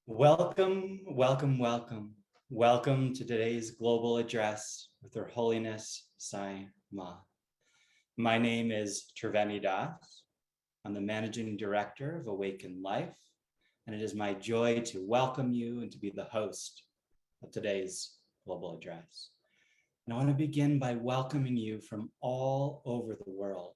Welcome, welcome, welcome. Welcome to today's global address with Her Holiness Sai Maa. My name is Triveni Das. I'm the Managing Director of Awaken Life, and it is my joy to welcome you and to be the host of today's global address. And I want to begin by welcoming you from all over the world.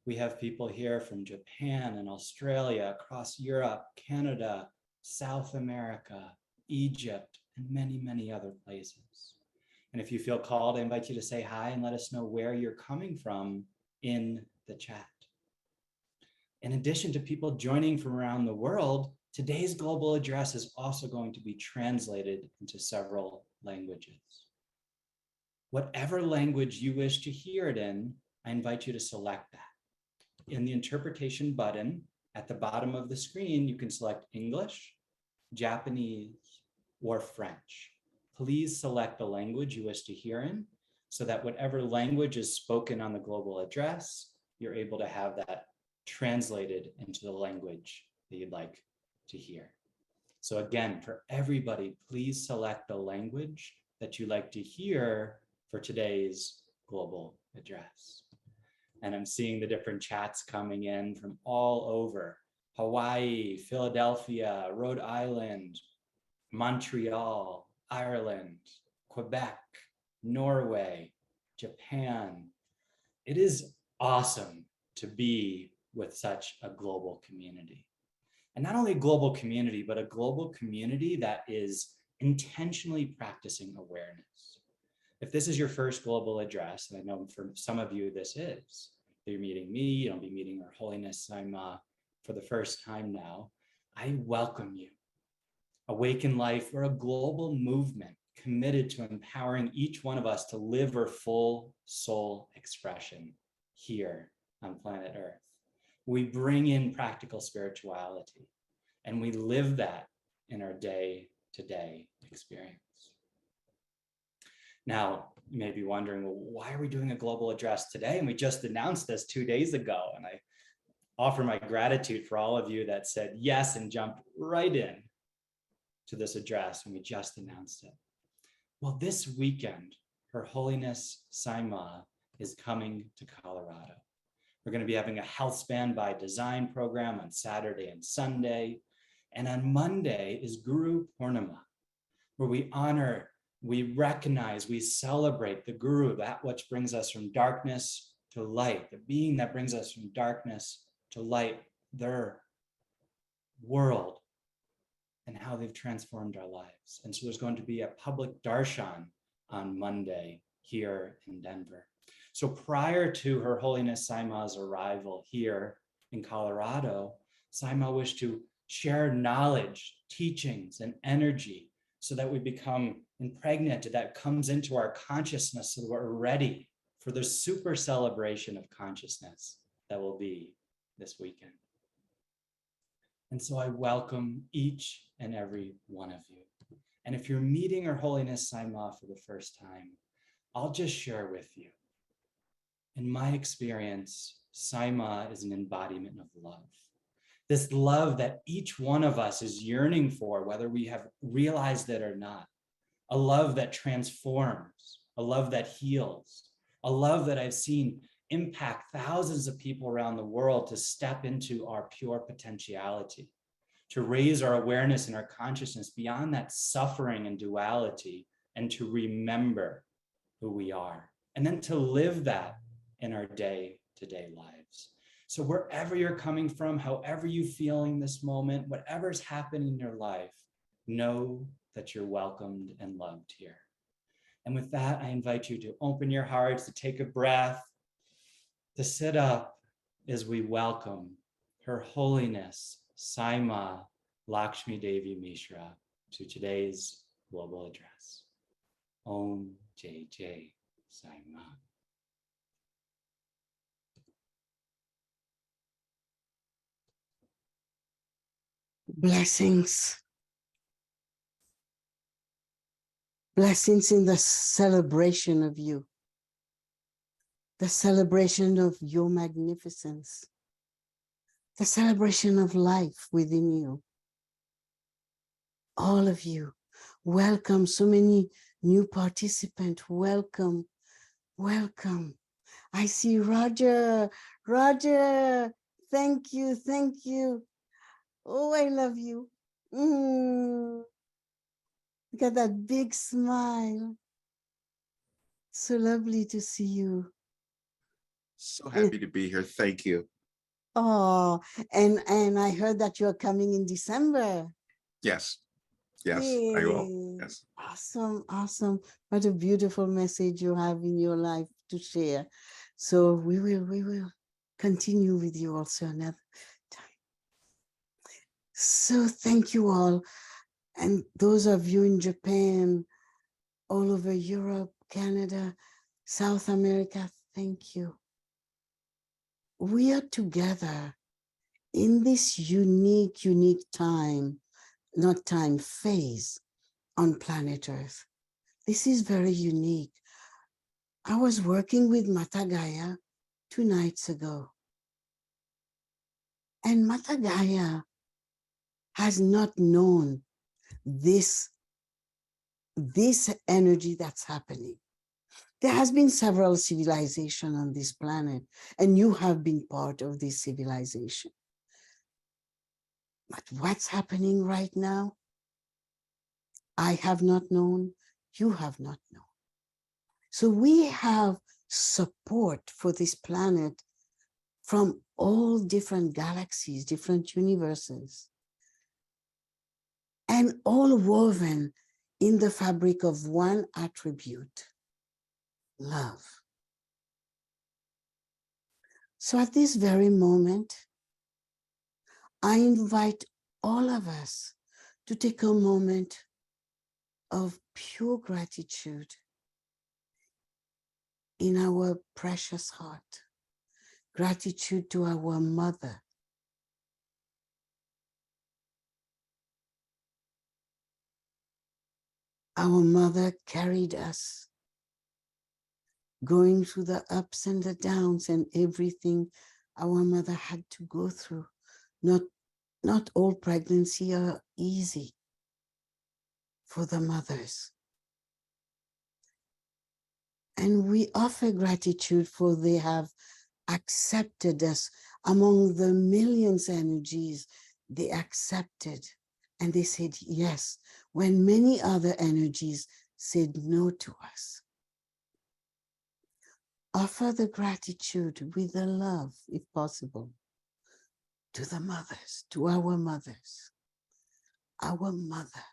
We have people here from Japan and Australia, across Europe, Canada, South America, Egypt, and many, many other places. And if you feel called, I invite you to say hi and let us know where you're coming from in the chat. In addition to people joining from around the world, today's global address is also going to be translated into several languages. Whatever language you wish to hear it in, I invite you to select that. In the interpretation button at the bottom of the screen, you can select English, Japanese, or French. Please select the language you wish to hear in so that whatever language is spoken on the global address, you're able to have that translated into the language that you'd like to hear. So again, for everybody, please select the language that you like to hear for today's global address. And I'm seeing the different chats coming in from all over: Hawaii, Philadelphia, Rhode Island, Montreal, Ireland, Quebec, Norway, Japan. It is awesome to be with such a global community. And not only a global community, but a global community that is intentionally practicing awareness. If this is your first global address, and I know for some of you this is, you're meeting me, you'll be meeting Her Holiness Sai Maa for the first time now, I welcome you. Awaken Life, we're a global movement committed to empowering each one of us to live our full soul expression here on planet Earth. We bring in practical spirituality and we live that in our day-to-day experience. Now, you may be wondering, well, why are we doing a global address today? And we just announced this 2 days ago. And I offer my gratitude for all of you that said yes and jumped right in to this address when we just announced it. Well, this weekend, Her Holiness Sai Maa is coming to Colorado. We're going to be having a Health Span by Design program on Saturday and Sunday. And on Monday is Guru Purnima, where we honor, we recognize, we celebrate the Guru, that which brings us from darkness to light, the being that brings us from darkness to light, their world, and how they've transformed our lives. And so there's going to be a public darshan on Monday here in Denver. So prior to Her Holiness Sai Maa's arrival here in Colorado, Sai Maa wished to share knowledge, teachings, and energy so that we become impregnated, that comes into our consciousness so that we're ready for the super celebration of consciousness that will be this weekend. And so I welcome each and every one of you. And if you're meeting Her Holiness Sai Maa for the first time, I'll just share with you. In my experience, Sai Maa is an embodiment of love. This love that each one of us is yearning for, whether we have realized it or not. A love that transforms, a love that heals, a love that I've seen impact thousands of people around the world to step into our pure potentiality, to raise our awareness and our consciousness beyond that suffering and duality, and to remember who we are, and then to live that in our day-to-day lives. So wherever you're coming from, however you're feeling this moment, whatever's happening in your life, know that you're welcomed and loved here. And with that, I invite you to open your hearts, to take a breath, to sit up as we welcome Her Holiness Sai Maa Lakshmi Devi Mishra to today's global address. Om Jai Jai Sai Maa. Blessings. Blessings in the celebration of you. The celebration of your magnificence. The celebration of life within you. all of you. Welcome, so many new participants. Welcome, welcome. I see Roger. Roger, thank you, thank you. Oh, I love you. Look at that big smile. So lovely to see you. So happy to be here. Thank you. Oh, and I heard that you're coming in December. Yes. Yes, I will. Yay. Yes. Awesome, awesome. What a beautiful message you have in your life to share. So we will continue with you also another time. So thank you all. And those of you in Japan, all over Europe, Canada, South America, thank you. We are together in this unique time, not time, phase on planet Earth. This is very unique. I was working with Matagaya 2 nights ago. And Matagaya has not known this energy that's happening. There has been several civilizations on this planet, and you have been part of this civilization. But what's happening right now, I have not known, you have not known. So we have support for this planet from all different galaxies, different universes, and all woven in the fabric of one attribute, love. So at this very moment, I invite all of us to take a moment of pure gratitude in our precious heart. Gratitude to our mother. Our mother carried us, going through the ups and the downs and everything our mother had to go through. Not all pregnancy are easy for the mothers. And we offer gratitude for they have accepted us among the millions of energies they accepted. And they said yes, when many other energies said no to us. Offer the gratitude with the love, if possible, to the mothers, to our mothers, our mother,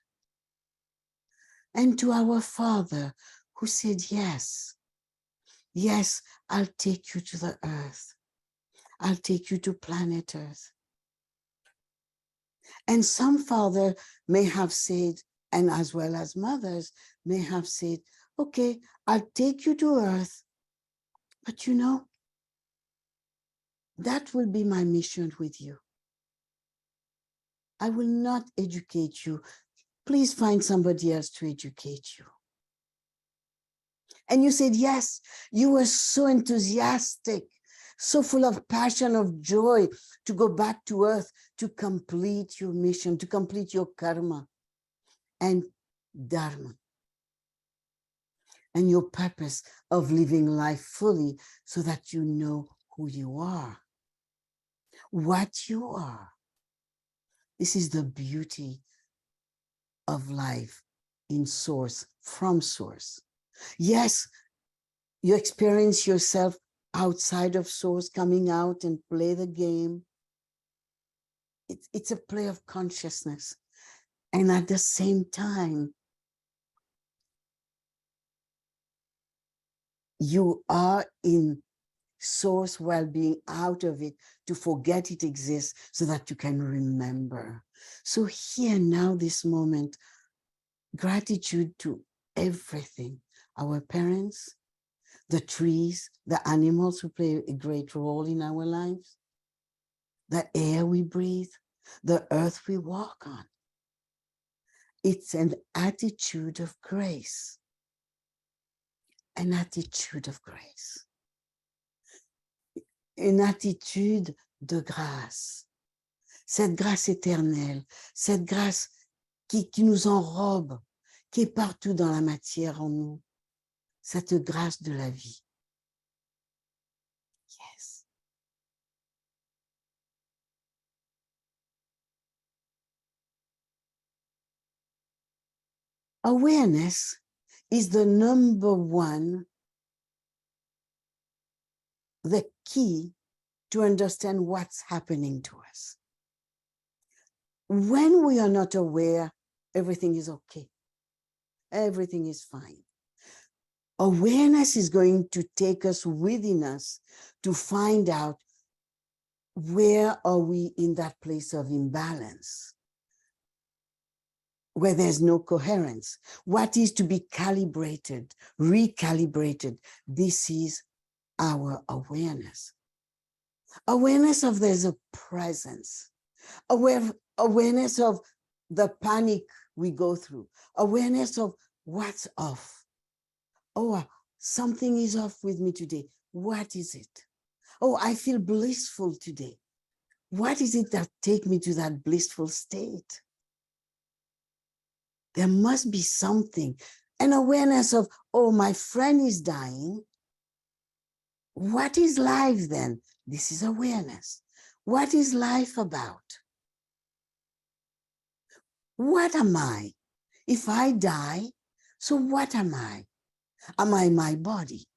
and to our father who said yes. Yes, I'll take you to the earth. I'll take you to planet Earth. And some father may have said, and as well as mothers may have said, okay, I'll take you to Earth, but you know, that will be my mission with you. I will not educate you. Please find somebody else to educate you. And you said, yes, you were so enthusiastic, so full of passion, of joy to go back to Earth, to complete your mission, to complete your karma and dharma, and your purpose of living life fully so that you know who you are, what you are. This is the beauty of life in source, from source. Yes, you experience yourself outside of source, coming out and play the game. It's a play of consciousness. And at the same time, you are in source while being out of it to forget it exists so that you can remember. So here now, this moment, gratitude to everything, our parents, the trees, the animals who play a great role in our lives, the air we breathe, the earth we walk on. It's an attitude of grace, an attitude of grace, une attitude de grâce, cette grâce éternelle, cette grâce qui nous enrobe, qui est partout dans la matière en nous. Cette grâce de la vie. Yes. Awareness is the number one, the key to understand what's happening to us. When we are not aware, everything is okay. Everything is fine. Awareness is going to take us within us to find out where are we in that place of imbalance, where there's no coherence. What is to be calibrated, recalibrated? This is our awareness. Awareness of there's a presence. Awareness of the panic we go through. Awareness of what's off. Oh, something is off with me today. What is it? Oh, I feel blissful today. What is it that takes me to that blissful state? There must be something. An awareness of, oh, my friend is dying. What is life then? This is awareness. What is life about? What am I? If I die, so what am I? Am I my body?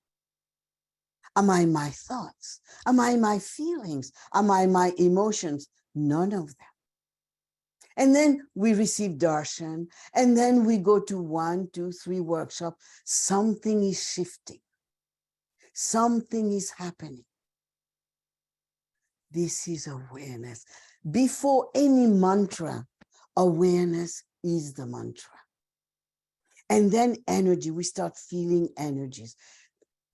Am I my thoughts? Am I my feelings? Am I my emotions? None of them. And then we receive darshan, and then we go to 1, 2, 3 workshops. Something is shifting. Something is happening. This is awareness. Before any mantra, awareness is the mantra. And then energy, we start feeling energies.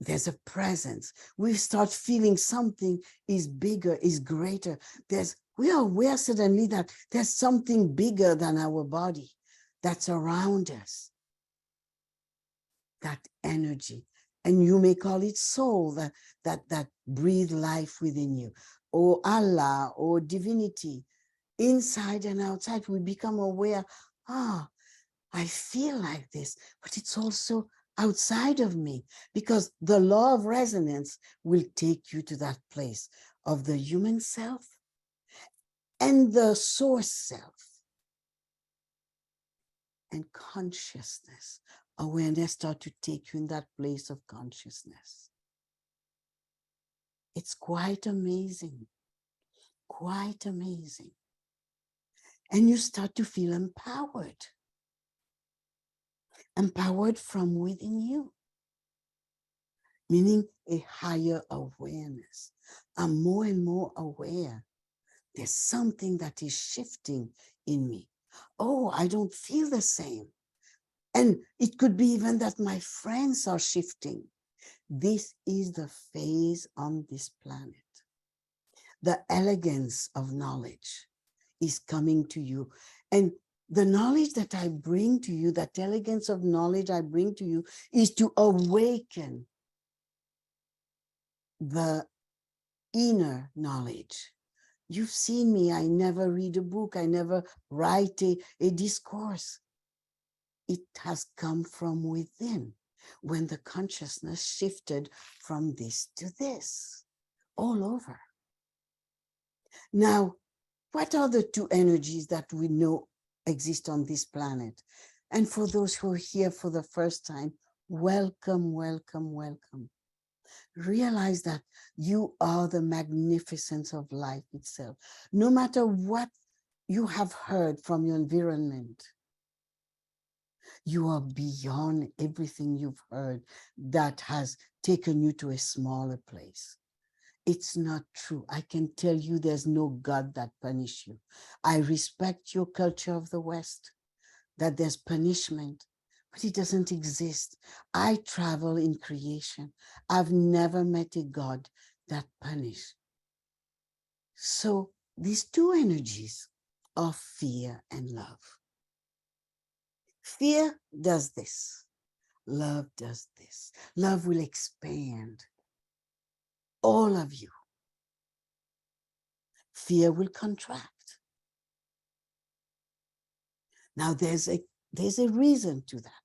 There's a presence. We start feeling something is bigger, is greater. We are aware suddenly that there's something bigger than our body that's around us. That energy. And you may call it soul, that breathe life within you, or Allah, or divinity. Inside and outside, we become aware, I feel like this, but it's also outside of me, because the law of resonance will take you to that place of the human self and the source self. And consciousness, awareness start to take you in that place of consciousness. It's quite amazing, quite amazing. And you start to feel empowered. Empowered from within you, meaning a higher awareness. I'm more and more aware. There's something that is shifting in me. Oh, I don't feel the same. And it could be even that my friends are shifting. This is the phase on this planet. The elegance of knowledge is coming to you. And the knowledge that I bring to you, that elegance of knowledge I bring to you, is to awaken the inner knowledge. You've seen me, I never read a book, I never write a discourse. It has come from within when the consciousness shifted from this to this, all over. Now, what are the two energies that we know exist on this planet? And for those who are here for the first time, welcome, welcome, welcome. Realize that you are the magnificence of life itself. No matter what you have heard from your environment, you are beyond everything you've heard that has taken you to a smaller place. It's not true. I can tell you there's no God that punish you. I respect your culture of the West, that there's punishment, but it doesn't exist. I travel in creation. I've never met a God that punish. So these two energies are fear and love. Fear does this. Love does this. Love will expand all of you. Fear will contract. Now there's a reason to that.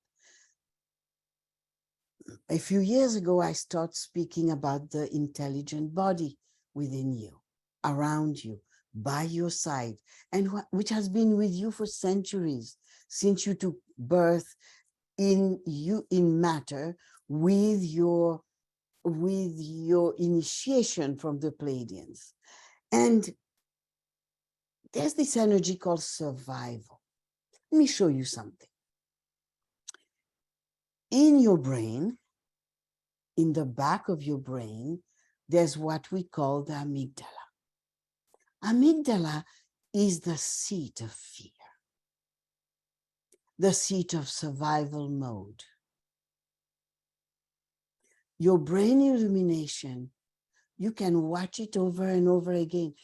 A few years ago, I started speaking about the intelligent body within you, around you, by your side, and which has been with you for centuries, since you took birth in matter with your initiation from the Pleiadians. And there's this energy called survival. Let me show you something. In your brain, in the back of your brain, there's what we call the amygdala. Amygdala is the seat of fear, the seat of survival mode. Your brain illumination, you can watch it over and over again.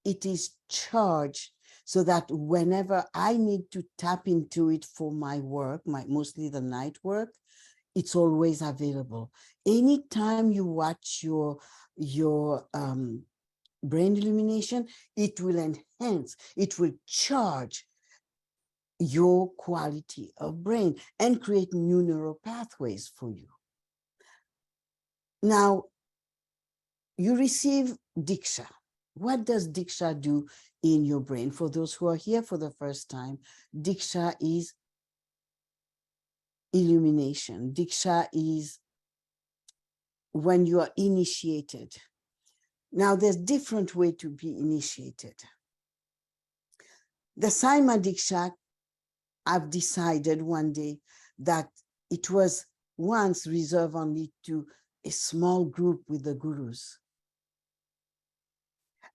It is charged so that whenever I need to tap into it for my work, mostly the night work, it's always available. Anytime you watch your brain illumination, it will enhance, it will charge your quality of brain and create new neural pathways for you. Now, you receive Diksha. What does Diksha do in your brain? For those who are here for the first time, Diksha is illumination. Diksha is when you are initiated. Now, there's different way to be initiated. The Sai Maa Diksha, I've decided one day that it was once reserved only to a small group with the gurus.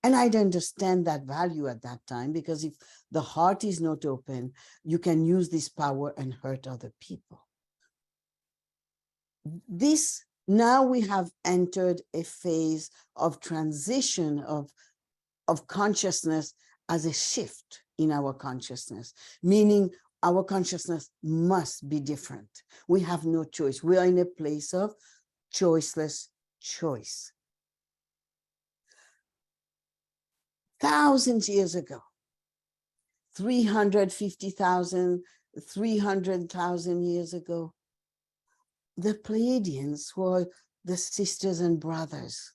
And I didn't understand that value at that time, because if the heart is not open, you can use this power and hurt other people. Now we have entered a phase of transition of consciousness as a shift in our consciousness, meaning our consciousness must be different. We have no choice. We are in a place of choiceless choice. Thousands of years ago, 350,000, 300,000 years ago, the Pleiadians were the sisters and brothers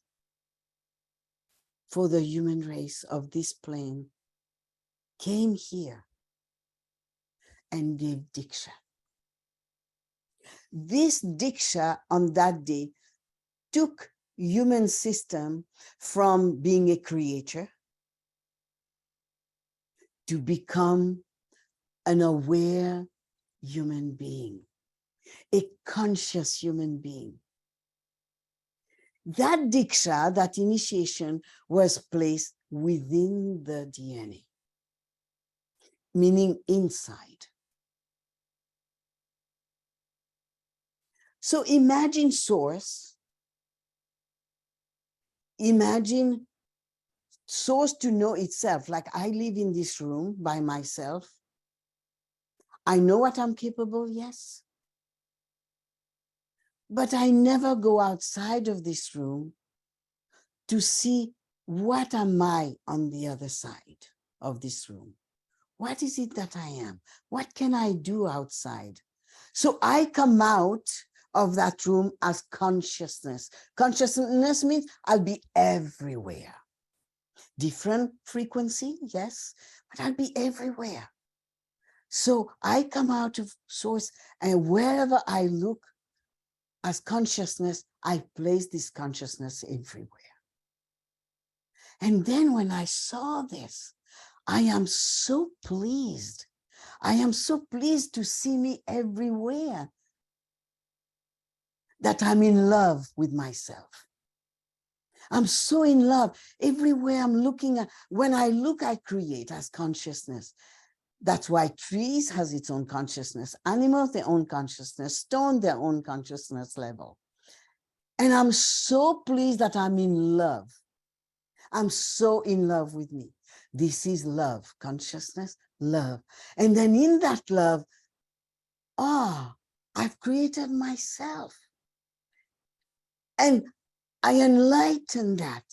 for the human race of this plane, came here and gave Diksha. This Diksha on that day took human system from being a creature to become an aware human being, a conscious human being. That Diksha, that initiation, was placed within the DNA, meaning inside. So imagine Source. Imagine Source to know itself, like I live in this room by myself. I know what I'm capable, yes. But I never go outside of this room to see what am I on the other side of this room. What is it that I am? What can I do outside? So I come out of that room as consciousness. Consciousness means I'll be everywhere. Different frequency, yes, but I'll be everywhere. So I come out of Source, and wherever I look as consciousness, I place this consciousness everywhere. And then when I saw this, I am so pleased. I am so pleased to see me everywhere, that I'm in love with myself. I'm so in love. Everywhere I'm looking at, when I look, I create as consciousness. That's why trees has its own consciousness, animals, their own consciousness, stone, their own consciousness level. And I'm so pleased that I'm in love. I'm so in love with me. This is love, consciousness, love. And then in that love, I've created myself. And I enlighten that.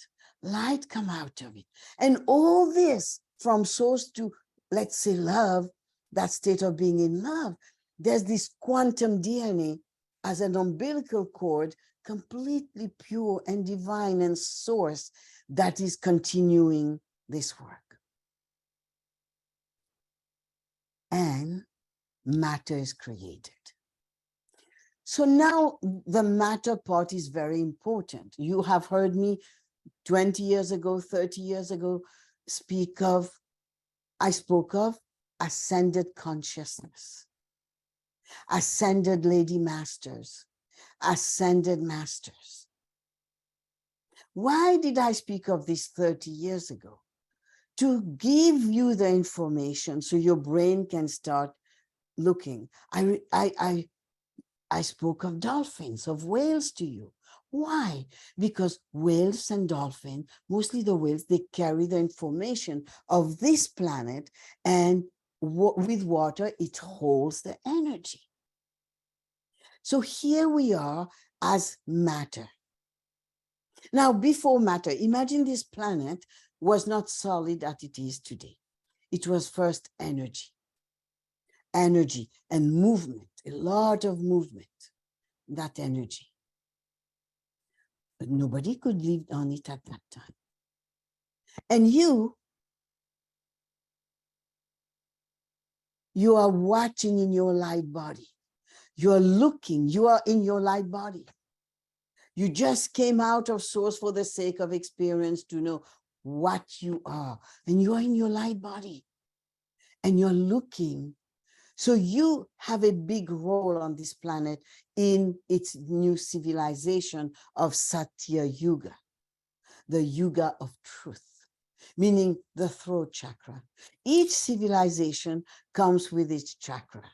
Light come out of it. And all this from Source to, let's say, love, that state of being in love, there's this quantum DNA as an umbilical cord, completely pure and divine and source, that is continuing this work. And matter is created. So now the matter part is very important. You have heard me 20 years ago, 30 years ago, I spoke of ascended consciousness, ascended lady masters, ascended masters. Why did I speak of this 30 years ago? To give you the information so your brain can start looking. I spoke of dolphins, of whales to you. Why? Because whales and dolphins, mostly the whales, they carry the information of this planet, and with water, it holds the energy. So here we are as matter. Now, before matter, imagine this planet was not solid as it is today. It was first energy and movement, a lot of movement, that energy. But nobody could live on it at that time. And you are watching in your light body. You are looking, you are in your light body. You just came out of source for the sake of experience to know what you are. And you are in your light body. And you're looking. So you have a big role on this planet in its new civilization of Satya Yuga, the Yuga of truth, meaning the throat chakra. Each civilization comes with its chakra.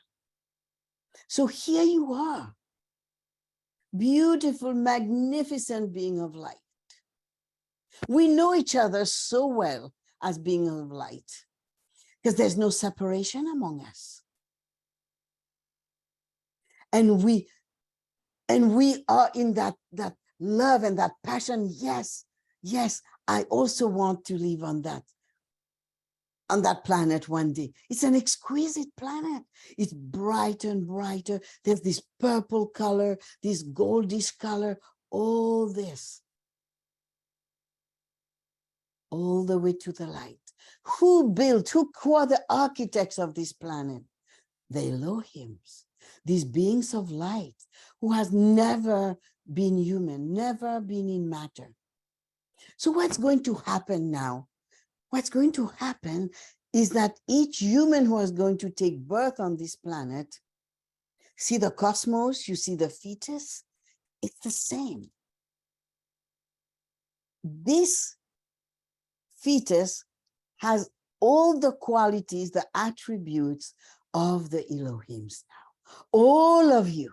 So here you are, beautiful, magnificent being of light. We know each other so well as being of light because there's no separation among us. And we are in that love and that passion. Yes, I also want to live on that planet one day. It's an exquisite planet. It's brighter and brighter. There's this purple color, this goldish color, all this. All the way to the light. Who are the architects of this planet? The Elohims, these beings of light who has never been human, never been in matter. So what's going to happen now? What's going to happen is that each human who is going to take birth on this planet, see the cosmos, you see the fetus, it's the same. This fetus has all the qualities, the attributes of the Elohims now. All of you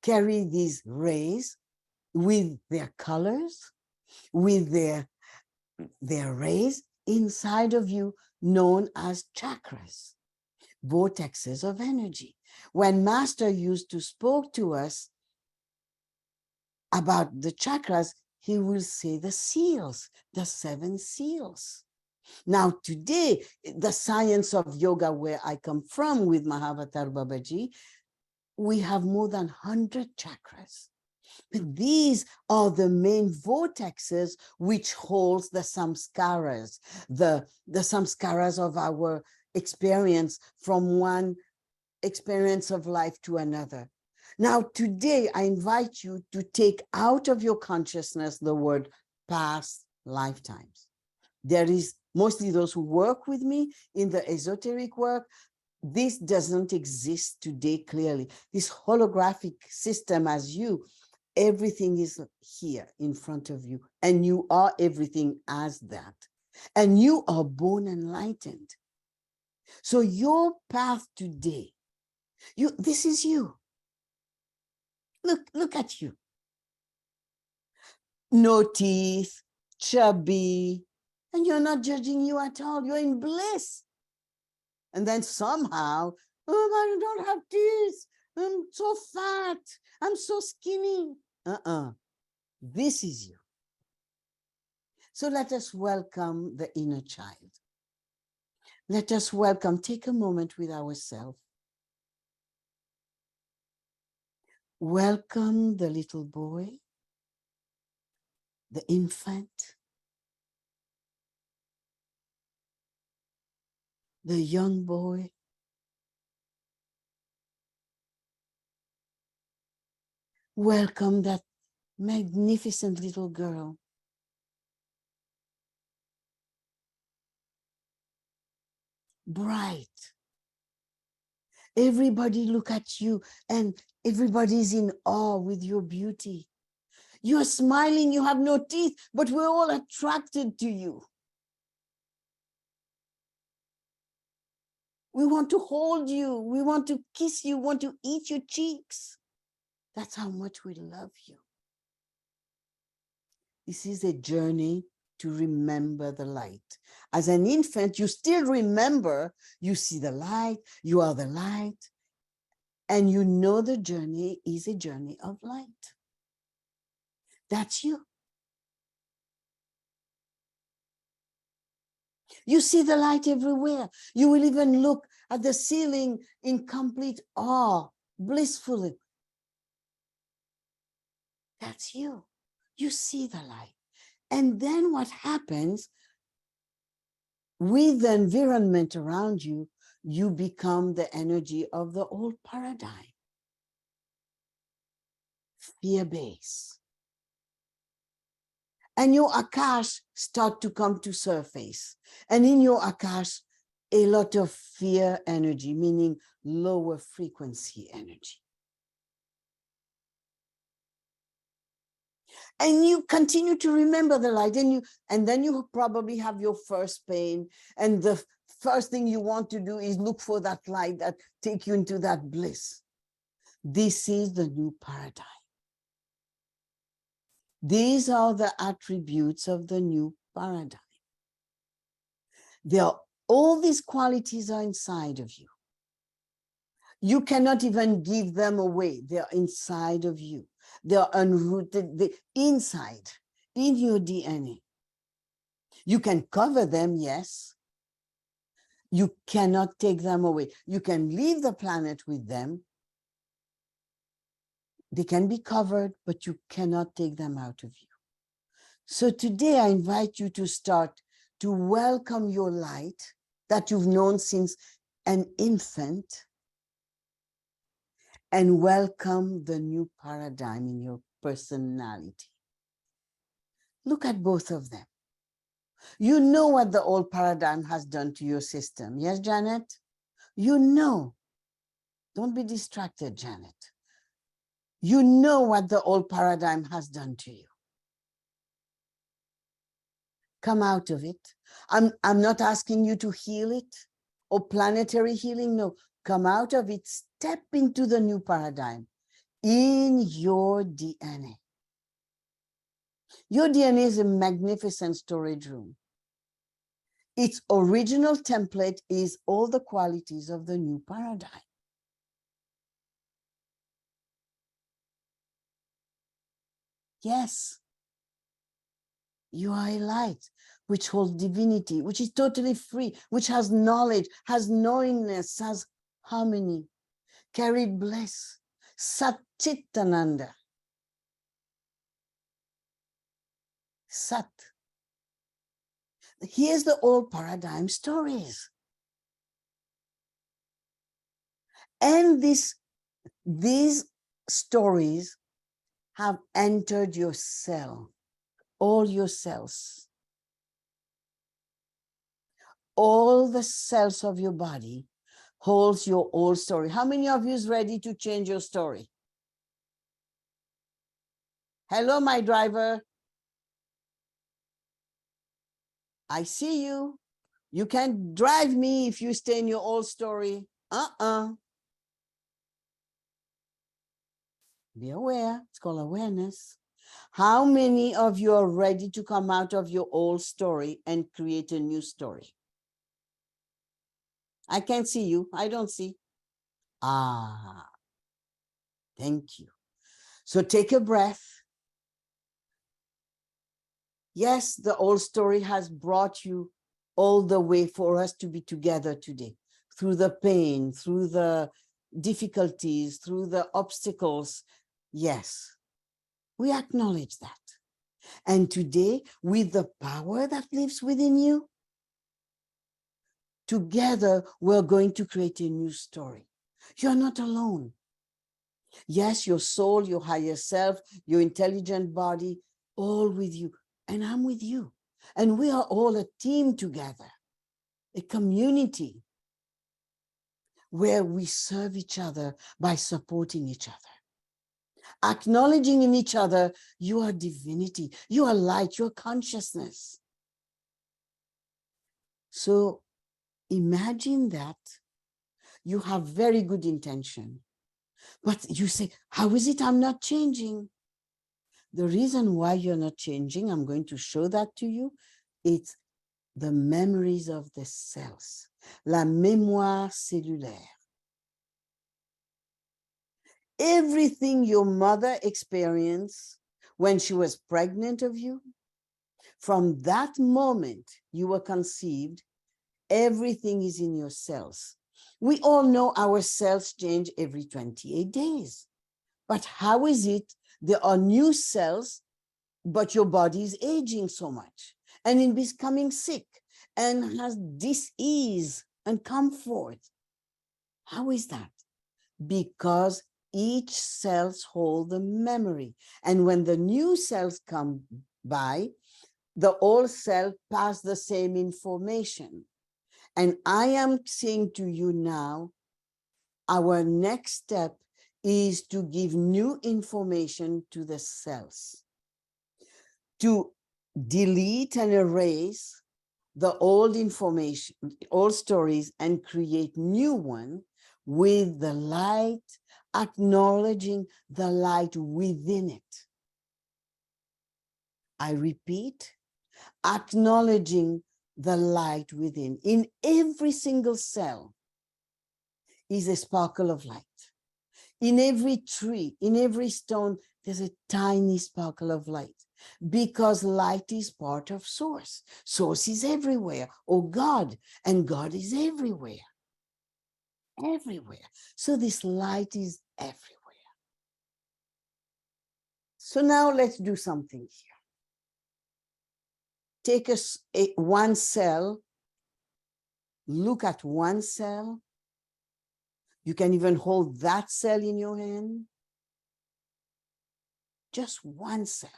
carry these rays with their colors, with their rays inside of you, known as chakras, vortexes of energy. When Master used to spoke to us about the chakras, he will say the seals, the 7 seals. Now, today, the science of yoga, where I come from with Mahavatar Babaji, we have more than 100 chakras. But these are the main vortexes which holds the samskaras, the samskaras of our experience from one experience of life to another. Now, today, I invite you to take out of your consciousness the word past lifetimes. There is mostly those who work with me in the esoteric work. This doesn't exist today clearly. This holographic system as you, everything is here in front of you, and you are everything as that. And you are born enlightened. So your path today, this is you. Look at you. No teeth, chubby, and you're not judging you at all. You're in bliss. And then somehow, I don't have teeth. I'm so fat. I'm so skinny. This is you. So let us welcome the inner child. Let us welcome, take a moment with ourselves. Welcome the little boy, the infant, the young boy, welcome that magnificent little girl. Bright. Everybody look at you and everybody's in awe with your beauty. You're smiling, you have no teeth, but we're all attracted to you. We want to hold you. We want to kiss you, want to eat your cheeks. That's how much we love you. This is a journey to remember the light. As an infant, you still remember, you see the light, you are the light, and you know the journey is a journey of light. That's you. You see the light everywhere. You will even look at the ceiling in complete awe, blissfully. That's you. You see the light. And then what happens with the environment around you, you become the energy of the old paradigm. Fear-based. And your akash start to come to surface. And in your akash, a lot of fear energy, meaning lower frequency energy. And you continue to remember the light, and then you probably have your first pain, and the first thing you want to do is look for that light that take you into that bliss. This is the new paradigm. These are the attributes of the new paradigm. All these qualities are inside of you. You cannot even give them away. They're inside of you. They're unrooted, they're inside, in your DNA. You can cover them, yes. You cannot take them away. You can leave the planet with them. They can be covered, but you cannot take them out of you. So today I invite you to start to welcome your light that you've known since an infant, and welcome the new paradigm in your personality. Look at both of them. You know what the old paradigm has done to your system. Yes, Janet? You know. Don't be distracted, Janet. You know what the old paradigm has done to you. Come out of it. I'm not asking you to heal it or planetary healing. No, come out of it. Step into the new paradigm in your DNA. Your DNA is a magnificent storage room. Its original template is all the qualities of the new paradigm. Yes, you are a light which holds divinity, which is totally free, which has knowledge, has knowingness, has harmony, carried bliss, Satchitananda. Sat. Here's the old paradigm stories. And these stories have entered your cell, all your cells. All the cells of your body holds your old story. How many of you is ready to change your story? Hello, my driver. I see you. You can't drive me if you stay in your old story. Be aware. It's called awareness. How many of you are ready to come out of your old story and create a new story? I can't see you. I don't see. Thank you. So take a breath. Yes, the old story has brought you all the way for us to be together today, through the pain, through the difficulties, through the obstacles. Yes, we acknowledge that. And today, with the power that lives within you, together, we're going to create a new story. You're not alone. Yes, your soul, your higher self, your intelligent body, all with you. And I'm with you. And we are all a team together, a community where we serve each other by supporting each other, acknowledging in each other, you are divinity, you are light, you are consciousness. So imagine that you have very good intention, but you say, how is it I'm not changing? The reason why you're not changing, I'm going to show that to you. It's the memories of the cells, la mémoire cellulaire. Everything your mother experienced when she was pregnant of you, from that moment you were conceived, everything is in your cells. We all know our cells change every 28 days. But how is it there are new cells, but your body is aging so much and it is becoming sick and has dis-ease and comfort? How is that? Because each cells hold the memory. And when the new cells come by, the old cell pass the same information. And I am saying to you now, our next step is to give new information to the cells, to delete and erase the old information, old stories, and create new one with the light, acknowledging the light within it. I repeat, acknowledging the light within. In every single cell is a sparkle of light. In every tree, in every stone, there's a tiny sparkle of light, because light is part of source. Source is everywhere, or God, and God is everywhere. Everywhere. So this light is everywhere. So now let's do something here. Take one cell, look at one cell. You can even hold that cell in your hand. Just one cell.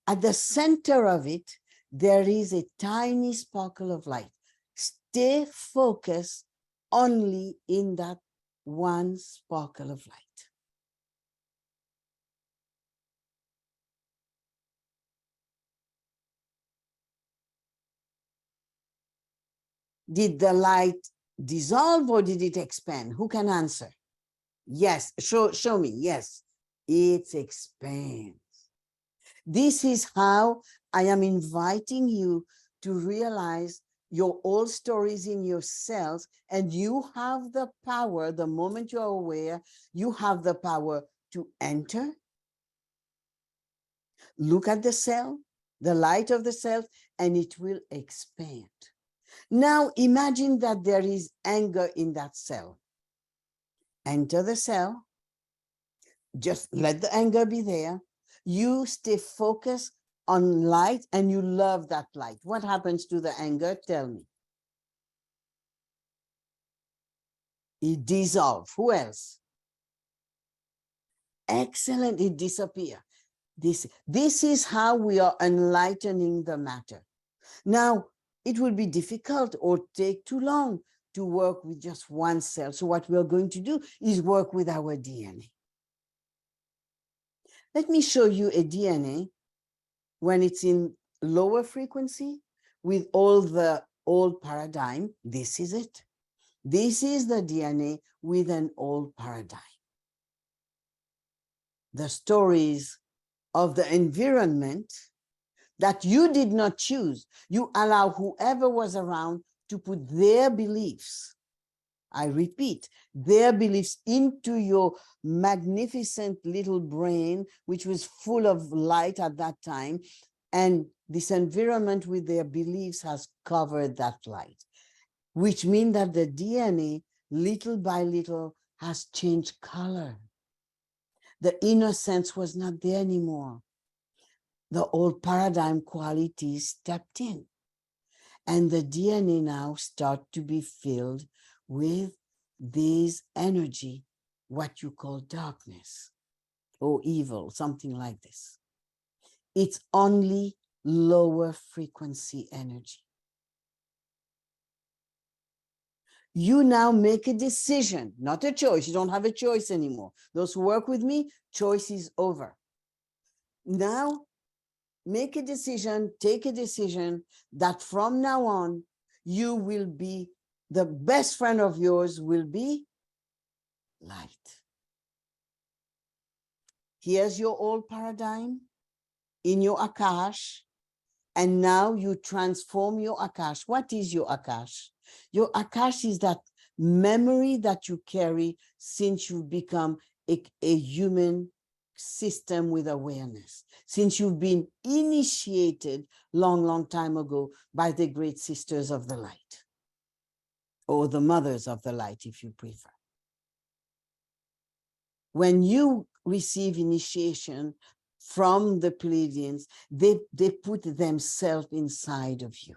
At the center of it, there is a tiny sparkle of light. Stay focused only in that one sparkle of light. Did the light dissolve or did it expand? Who can answer? Yes, show me. Yes, it expands. This is how I am inviting you to realize your old stories in your cells, and you have the power, the moment you're aware, you have the power to enter, look at the cell, the light of the cell, and it will expand. Now imagine that there is anger in that cell. Enter the cell, just let the anger be there. You stay focused on light and you love that light. What happens to the anger? Tell me. It dissolves. Who else? Excellent, it disappears. This is how we are enlightening the matter. Now, it will be difficult or take too long to work with just one cell. So what we're going to do is work with our DNA. Let me show you a DNA when it's in lower frequency with all the old paradigm. This is it. This is the DNA with an old paradigm. The stories of the environment that you did not choose. You allow whoever was around to put their beliefs, I repeat, their beliefs into your magnificent little brain, which was full of light at that time. And this environment with their beliefs has covered that light, which means that the DNA, little by little, has changed color. The innocence was not there anymore. The old paradigm qualities stepped in. And the DNA now start to be filled with this energy, what you call darkness or evil, something like this. It's only lower frequency energy. You now make a decision, not a choice. You don't have a choice anymore. Those who work with me, choice is over. Now, make a decision, take a decision that from now on, you will be, the best friend of yours will be light. Here's your old paradigm in your Akash, and now you transform your Akash. What is your Akash? Your Akash is that memory that you carry since you've become a human system with awareness, since you've been initiated long time ago by the great sisters of the light, or the mothers of the light, if you prefer. When you receive initiation from the Pleiadians, they put themselves inside of you,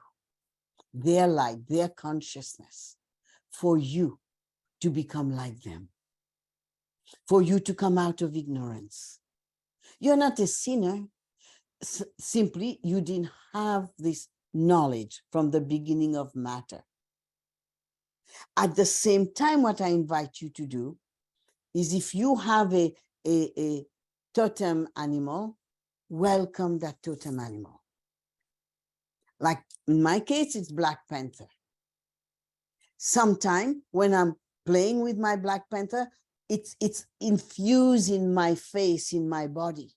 their light, their consciousness, for you to become like them, for you to come out of ignorance. You're not a sinner. Simply, you didn't have this knowledge from the beginning of matter. At the same time, what I invite you to do is, if you have a totem animal, welcome that totem animal. Like in my case, it's Black Panther. Sometime when I'm playing with my Black Panther, it's infused in my face, in my body.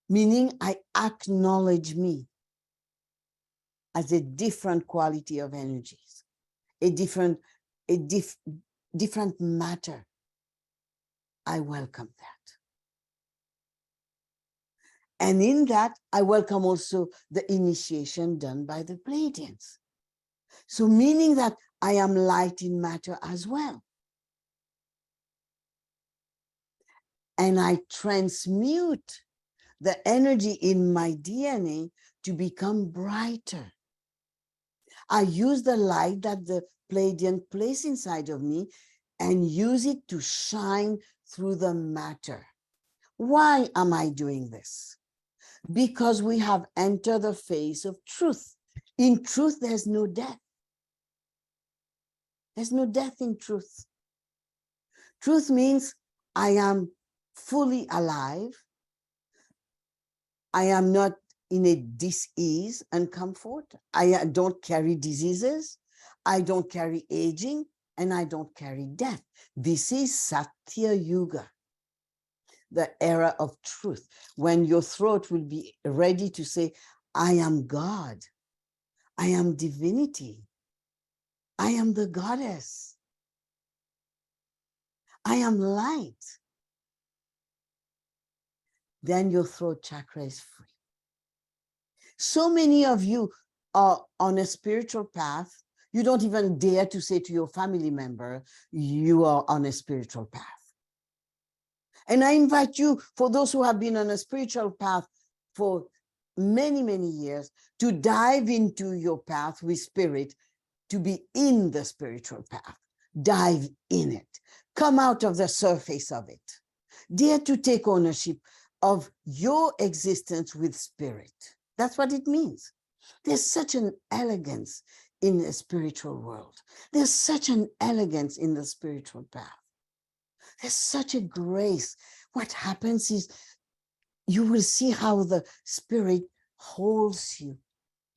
Meaning I acknowledge me as a different quality of energies, a different matter. I welcome that. And in that, I welcome also the initiation done by the Pleiadians. So meaning that I am light in matter as well. And I transmute the energy in my DNA to become brighter. I use the light that the Pleiadian place inside of me and use it to shine through the matter. Why am I doing this? Because we have entered the phase of truth. In truth, there's no death. There's no death in truth. Truth means I am fully alive. I am not in a dis-ease and comfort. I don't carry diseases. I don't carry aging, and I don't carry death. This is Satya Yuga, the era of truth, when your throat will be ready to say, I am God. I am divinity. I am the goddess. I am light. Then your throat chakra is free. So many of you are on a spiritual path. You don't even dare to say to your family member, you are on a spiritual path. And I invite you, for those who have been on a spiritual path for many years, to dive into your path with spirit, to be in the spiritual path. Dive in it. Come out of the surface of it. Dare to take ownership of your existence with spirit. That's what it means. There's such an elegance in the spiritual world. There's such an elegance in the spiritual path. There's such a grace. What happens is you will see how the spirit holds you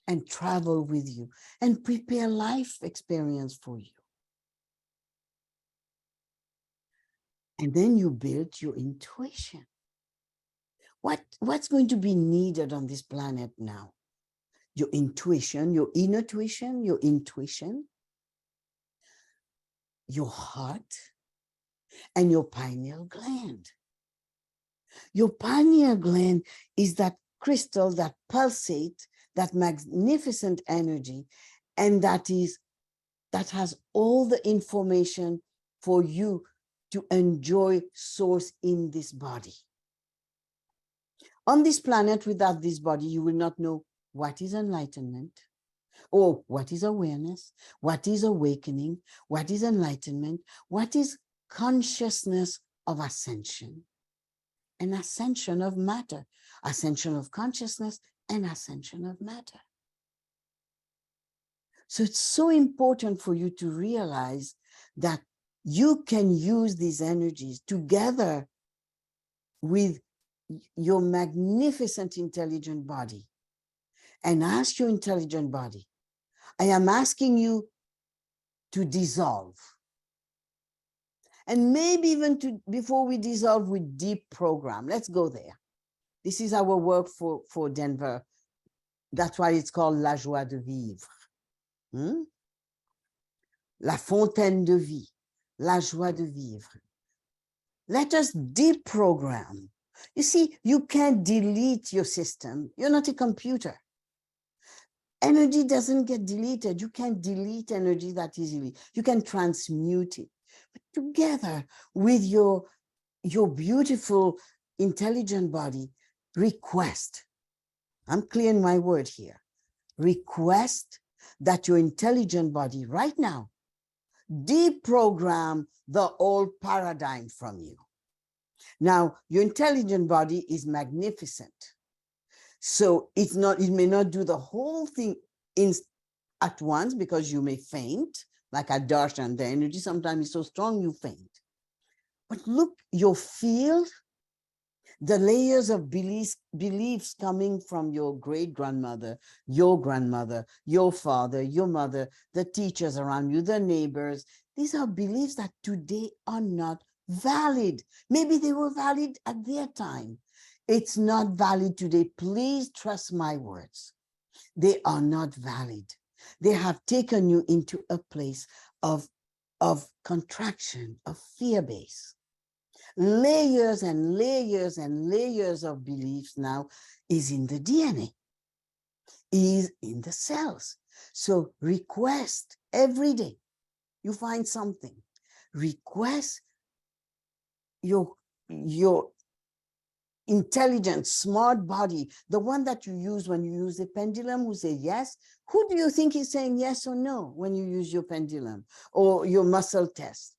and travel with you and prepare life experience for you. And then you build your intuition. What's going to be needed on this planet now? Your intuition, your inner tuition, your intuition, your heart, and your pineal gland. Your pineal gland is that crystal that pulsates, that magnificent energy, and that has all the information for you to enjoy source in this body. On this planet, without this body, you will not know what is enlightenment, or what is awareness, what is awakening, what is enlightenment, what is consciousness of ascension, and ascension of matter, ascension of consciousness, and ascension of matter. So it's so important for you to realize that you can use these energies together with your magnificent intelligent body, and ask your intelligent body, I am asking you to dissolve. And maybe even before we dissolve, we deep program. Let's go there. This is our work for Denver. That's why it's called La Joie de Vivre. La fontaine de vie, la joie de vivre. Let us deprogram. You see, you can't delete your system. You're not a computer. Energy doesn't get deleted. You can't delete energy that easily. You can transmute it. But together with your beautiful, intelligent body, request. I'm clearing my word here. Request that your intelligent body right now deprogram the old paradigm from you. Now, your intelligent body is magnificent. So it may not do the whole thing at once, because you may faint, like a darshan, the energy sometimes is so strong you faint. But look, your field, the layers of beliefs coming from your great-grandmother, your grandmother, your father, your mother, the teachers around you, the neighbors, these are beliefs that today are not valid. Maybe they were valid at their time. It's not valid today. Please trust my words. They are not valid. They have taken you into a place of contraction, of fear base. Layers and layers and layers of beliefs now is in the DNA, is in the cells. So request every day. You find something. Request your intelligent, smart body, the one that you use when you use a pendulum, who say yes. Who do you think is saying yes or no when you use your pendulum or your muscle test?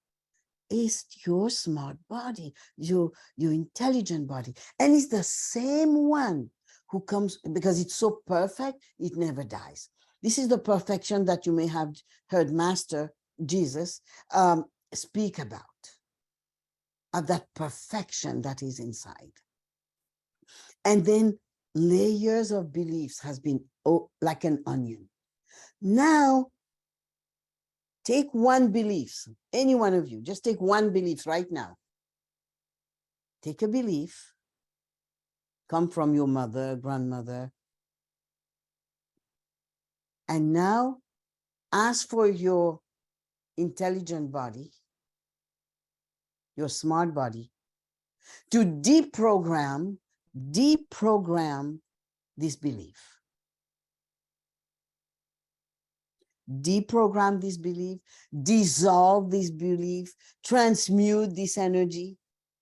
It's your smart body, your intelligent body. And it's the same one who comes, because it's so perfect, it never dies. This is the perfection that you may have heard Master Jesus speak about, of that perfection that is inside. And then layers of beliefs has been like an onion. Now, take one belief, any one of you, just take one belief right now. Take a belief, come from your mother, grandmother, and now ask for your intelligent body, your smart body, to deprogram this belief. Deprogram this belief, dissolve this belief, transmute this energy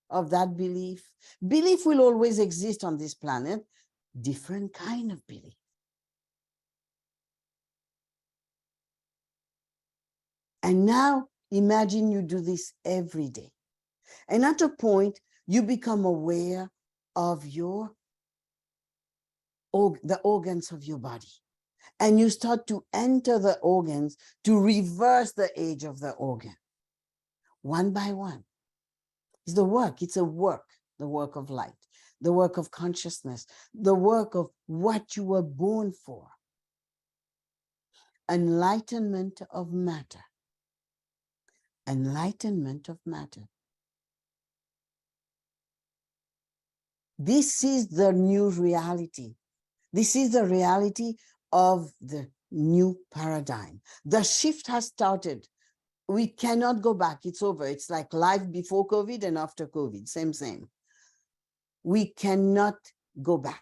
of that belief. Belief will always exist on this planet, different kind of belief. And now imagine you do this every day. And at a point, you become aware of the organs of your body. And you start to enter the organs to reverse the age of the organ, one by one. It's the work the work of light, the work of consciousness, the work of what you were born for. Enlightenment of matter. Enlightenment of matter. This is the new reality. This is the reality of the new paradigm. The shift has started. We cannot go back. It's over. It's like life before COVID and after COVID. Same. We cannot go back.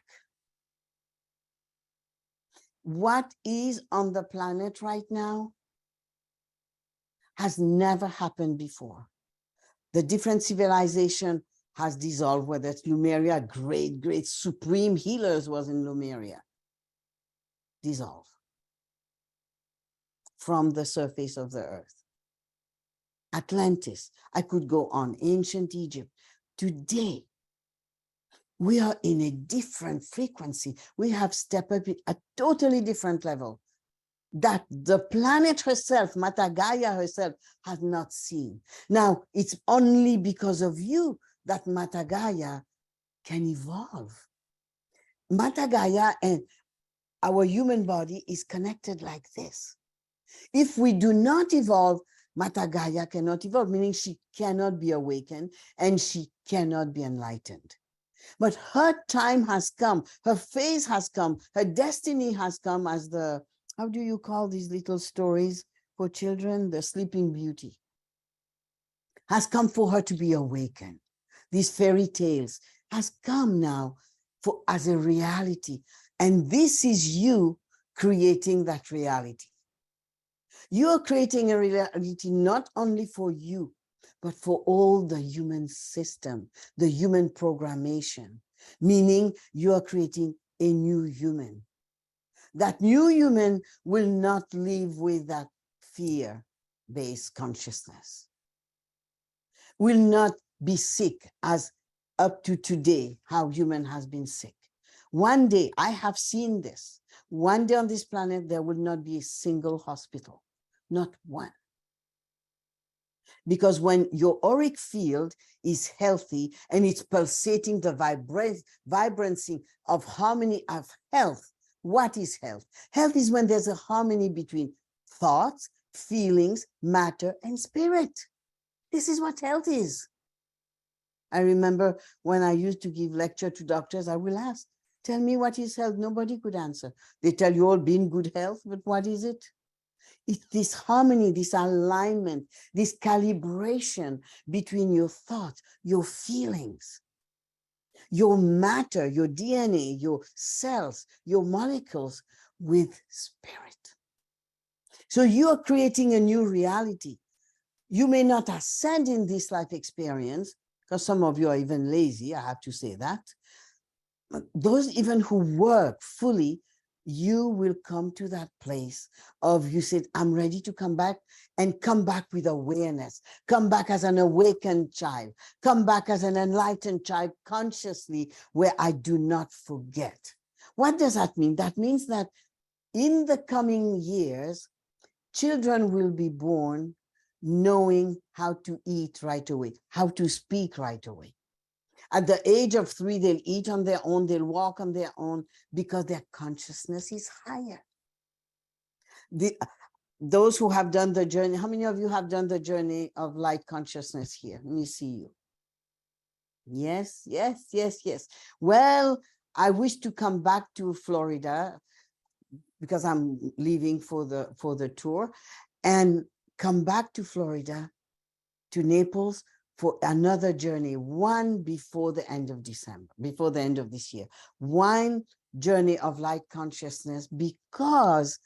What is on the planet right now has never happened before. The different civilization has dissolved, whether it's Lemuria, great supreme healers was in Lemuria. Dissolve from the surface of the earth. Atlantis, I could go on, ancient Egypt. Today, we are in a different frequency. We have stepped up at a totally different level that the planet herself, Mata Gaia herself, has not seen. Now, it's only because of you that Mata Gaia can evolve. Mata Gaia and our human body is connected like this. If we do not evolve, Mata Gaia cannot evolve, meaning she cannot be awakened and she cannot be enlightened. But her time has come, her phase has come, her destiny has come as the, how do you call these little stories for children? The Sleeping Beauty has come for her to be awakened. These fairy tales has come now for as a reality. And this is you creating that reality. You are creating a reality not only for you, but for all the human system, the human programmation, meaning you are creating a new human. That new human will not live with that fear-based consciousness, will not be sick as up to today, how human has been sick. One day, I have seen this, one day on this planet, there will not be a single hospital, not one. Because when your auric field is healthy and it's pulsating the vibrancy of harmony of health, what is health? Health is when there's a harmony between thoughts, feelings, matter, and spirit. This is what health is. I remember when I used to give lecture to doctors, I will ask, tell me what is health? Nobody could answer. They tell you all be in good health, but what is it? It's this harmony, this alignment, this calibration between your thoughts, your feelings, your matter, your DNA, your cells, your molecules with spirit. So you are creating a new reality. You may not ascend in this life experience, because some of you are even lazy, I have to say that. But those even who work fully, you will come to that place of you said, I'm ready to come back, and come back with awareness, come back as an awakened child, come back as an enlightened child consciously, where I do not forget. What does that mean? That means that in the coming years, children will be born knowing how to eat right away, how to speak right away. At the age of 3, they'll eat on their own, they'll walk on their own, because their consciousness is higher. Those who have done the journey, how many of you have done the journey of light consciousness here? Let me see you. Yes, yes, yes, yes. Well, I wish to come back to Florida because I'm leaving for the tour, and come back to Florida, to Naples, for another journey, one before the end of December, before the end of this year, one journey of light consciousness, because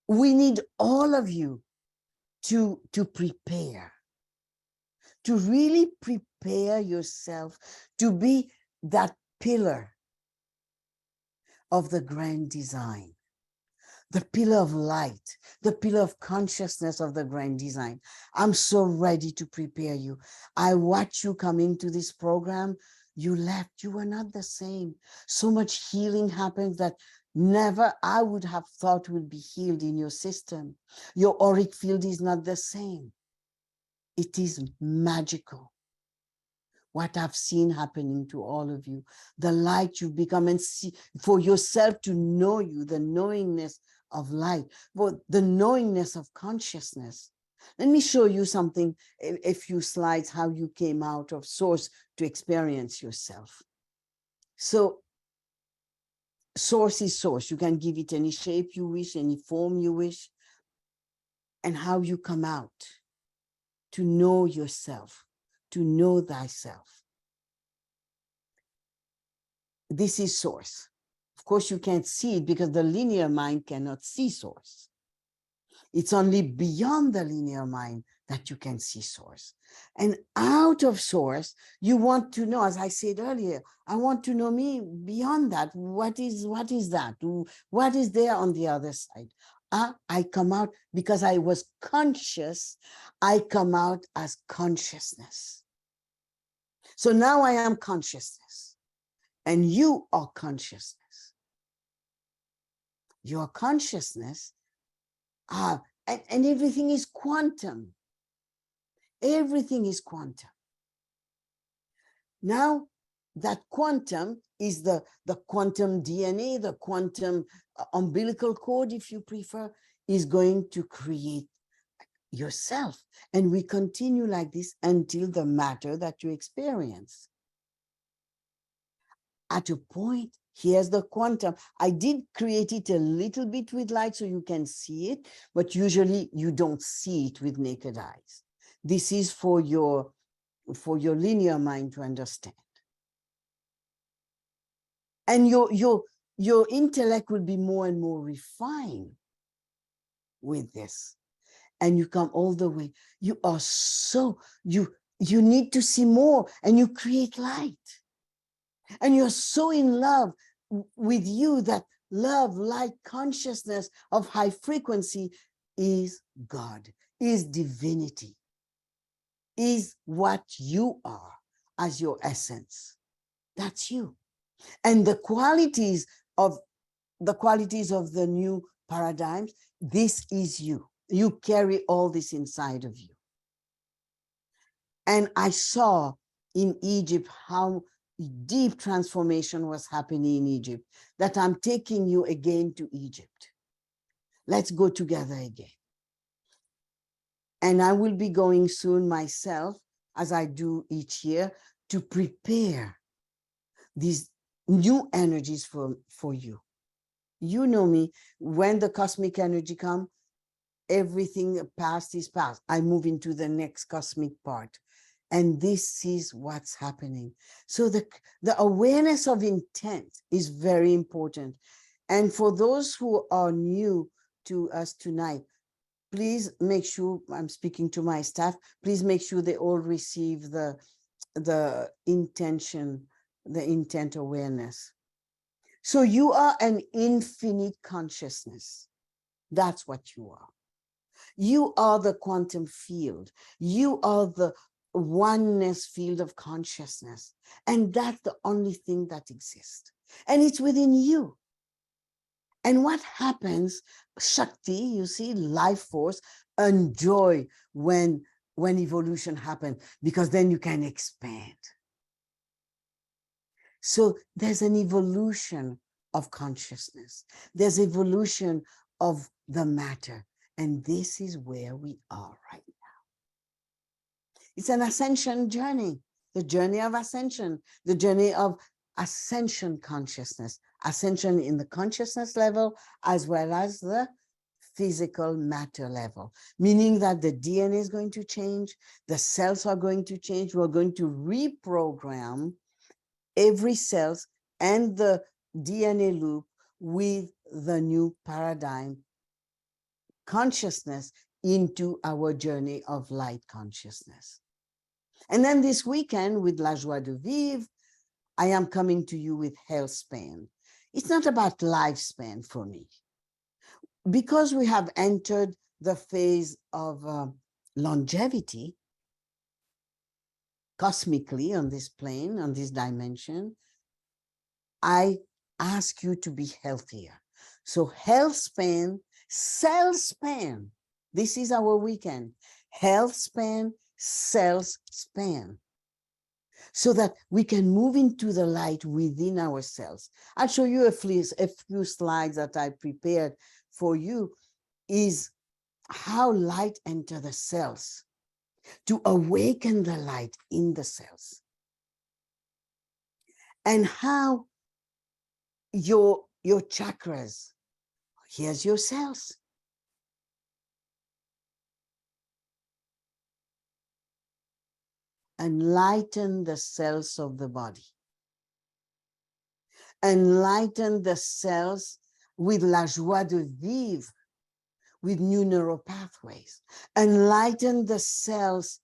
we need all of you to prepare, to really prepare yourself to be that pillar of the grand design, the pillar of light, the pillar of consciousness of the grand design. I'm so ready to prepare you. I watch you come into this program. You left, you were not the same. So much healing happens that never I would have thought would be healed in your system. Your auric field is not the same. It is magical. What I've seen happening to all of you, the light you've become, and see for yourself to know you, the knowingness of light, but the knowingness of consciousness. Let me show you something, a few slides, how you came out of source to experience yourself. So source is source. You can give it any shape you wish, any form you wish, and how you come out to know yourself, to know thyself. this is source. Of course, you can't see it because the linear mind cannot see source. It's only beyond the linear mind that you can see source. And out of source, you want to know, as I said earlier, I want to know me beyond that. What is that? What is there on the other side? I come out because I was conscious. I come out as consciousness. So now I am consciousness, and you are consciousness. Your consciousness, and everything is quantum. Everything is quantum. Now, that quantum is the quantum DNA, the quantum umbilical cord, if you prefer, is going to create yourself. And we continue like this until the matter that you experience. At a point, here's the quantum. I did create it a little bit with light so you can see it, but usually you don't see it with naked eyes. This is for your linear mind to understand. And your intellect will be more and more refined with this. And you come all the way. You are so, you need to see more, and you create light. And you're so in love with you that love, light, consciousness of high frequency is God, is divinity, is what you are as your essence. That's you. And the qualities of the new paradigms, this is you. You carry all this inside of you. And I saw in Egypt how deep transformation was happening in Egypt, that I'm taking you again to Egypt. Let's go together again. And I will be going soon myself, as I do each year, to prepare these new energies for you. You know me, when the cosmic energy comes, everything past is past. I move into the next cosmic part. And this is what's happening. So the awareness of intent is very important. And for those who are new to us tonight, please make sure, I'm speaking to my staff, please make sure they all receive the intention, the intent awareness. So you are an infinite consciousness. That's what you are. You are the quantum field. You are the oneness field of consciousness. And that's the only thing that exists. And it's within you. And what happens, Shakti, you see, life force, and joy when evolution happens, because then you can expand. So there's an evolution of consciousness. There's evolution of the matter. And this is where we are right now. It's an ascension journey, the journey of ascension, the journey of ascension consciousness, ascension in the consciousness level, as well as the physical matter level, meaning that the DNA is going to change, the cells are going to change, we're going to reprogram every cells and the DNA loop with the new paradigm consciousness into our journey of light consciousness. And then this weekend with La Joie de Vivre, I am coming to you with health span. It's not about lifespan for me. Because we have entered the phase of longevity, cosmically on this plane, on this dimension, I ask you to be healthier. So health span, cell span, this is our weekend. Health span, cells span. So that we can move into the light within ourselves. I'll show you a few slides that I prepared for you, is how light enters the cells to awaken the light in the cells. And how your chakras, here's your cells. Enlighten the cells of the body. Enlighten the cells with la joie de vivre, with new neural pathways. Enlighten the cells,